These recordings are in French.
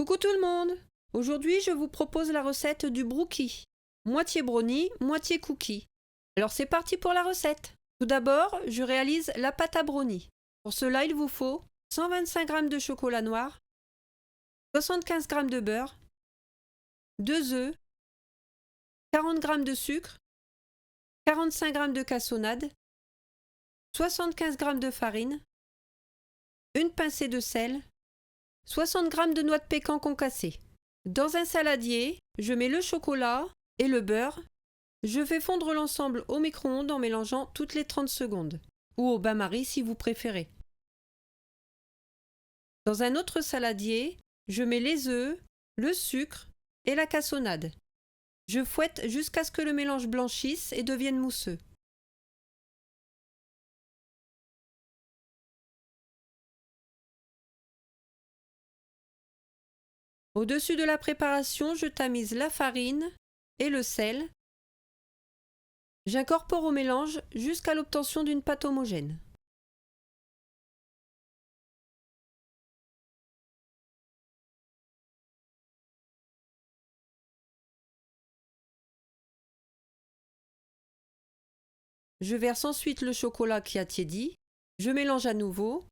Coucou tout le monde! Aujourd'hui, je vous propose la recette du brookie. Moitié brownie, moitié cookie. Alors c'est parti pour la recette. Tout d'abord, je réalise la pâte à brownie. Pour cela, il vous faut 125 g de chocolat noir, 75 g de beurre, 2 œufs, 40 g de sucre, 45 g de cassonade, 75 g de farine, une pincée de sel, 60 g de noix de pécan concassées. Dans un saladier, je mets le chocolat et le beurre. Je fais fondre l'ensemble au micro-ondes en mélangeant toutes les 30 secondes, ou au bain-marie si vous préférez. Dans un autre saladier, je mets les œufs, le sucre et la cassonade. Je fouette jusqu'à ce que le mélange blanchisse et devienne mousseux. Au-dessus de la préparation, je tamise la farine et le sel. J'incorpore au mélange jusqu'à l'obtention d'une pâte homogène. Je verse ensuite le chocolat qui a tiédi. Je mélange à nouveau.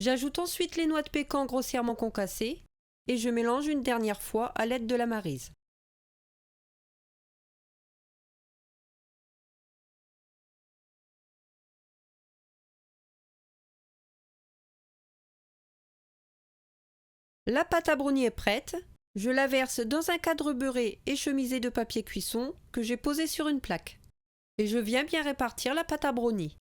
J'ajoute ensuite les noix de pécan grossièrement concassées et je mélange une dernière fois à l'aide de la maryse. La pâte à brownie est prête. Je la verse dans un cadre beurré et chemisé de papier cuisson que j'ai posé sur une plaque. Et je viens bien répartir la pâte à brownie.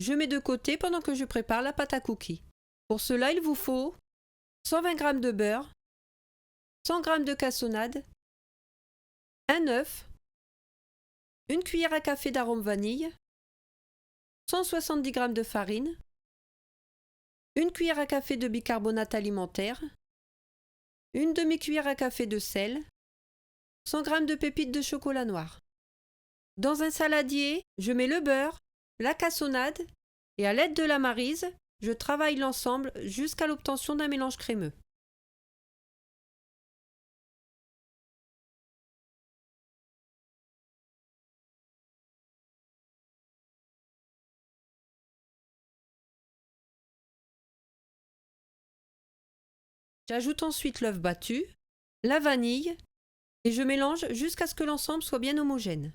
Je mets de côté pendant que je prépare la pâte à cookies. Pour cela, il vous faut 120 g de beurre, 100 g de cassonade, un œuf, une cuillère à café d'arôme vanille, 170 g de farine, une cuillère à café de bicarbonate alimentaire, une demi-cuillère à café de sel, 100 g de pépites de chocolat noir. Dans un saladier, je mets le beurre, la cassonade et à l'aide de la maryse, je travaille l'ensemble jusqu'à l'obtention d'un mélange crémeux. J'ajoute ensuite l'œuf battu, la vanille et je mélange jusqu'à ce que l'ensemble soit bien homogène.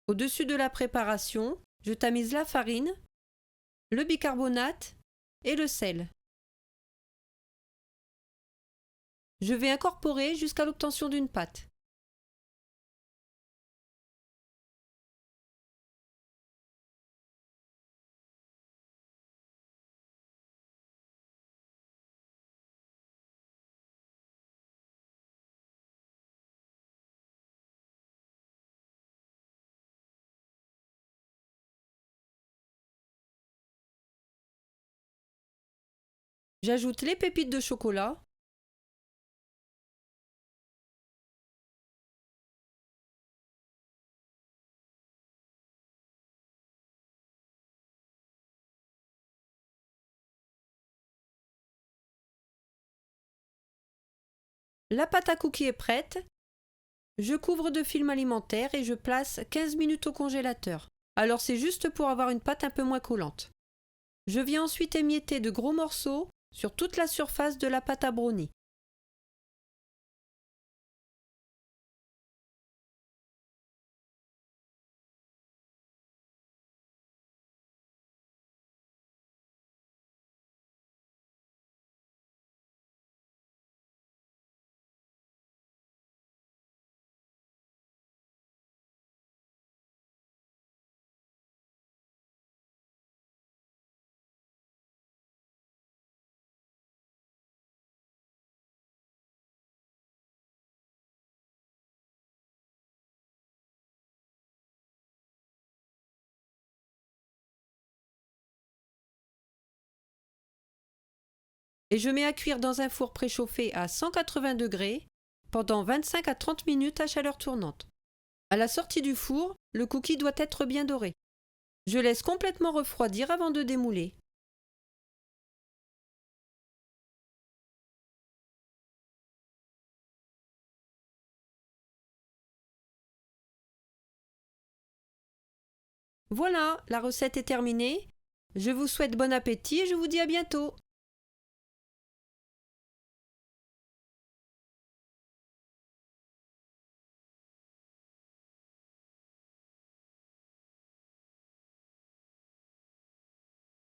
Au-dessus de la préparation, je tamise la farine, le bicarbonate et le sel. Je vais incorporer jusqu'à l'obtention d'une pâte. J'ajoute les pépites de chocolat, la pâte à cookies est prête. Je couvre de film alimentaire et je place 15 minutes au congélateur. Alors c'est juste pour avoir une pâte un peu moins collante. Je viens ensuite émietter de gros morceaux sur toute la surface de la pâte à brownie. et je mets à cuire dans un four préchauffé à 180 degrés pendant 25 à 30 minutes à chaleur tournante. À la sortie du four, le cookie doit être bien doré. Je laisse complètement refroidir avant de démouler. Voilà, la recette est terminée. Je vous souhaite bon appétit et je vous dis à bientôt.